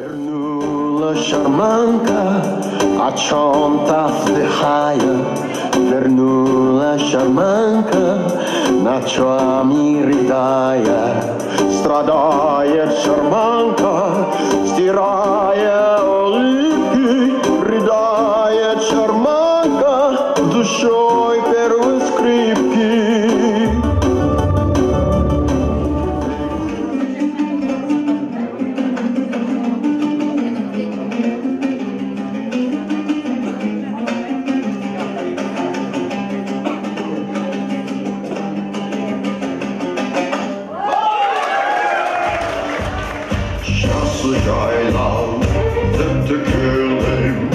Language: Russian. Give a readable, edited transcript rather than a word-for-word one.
Вернула шарманка, о чем-то вздыхая. Вернула шарманка, ночами рыдая. Страдает шарманка, стирая улыбки. Рыдает шарманка, душой первой скрипки. Just as I love the killing,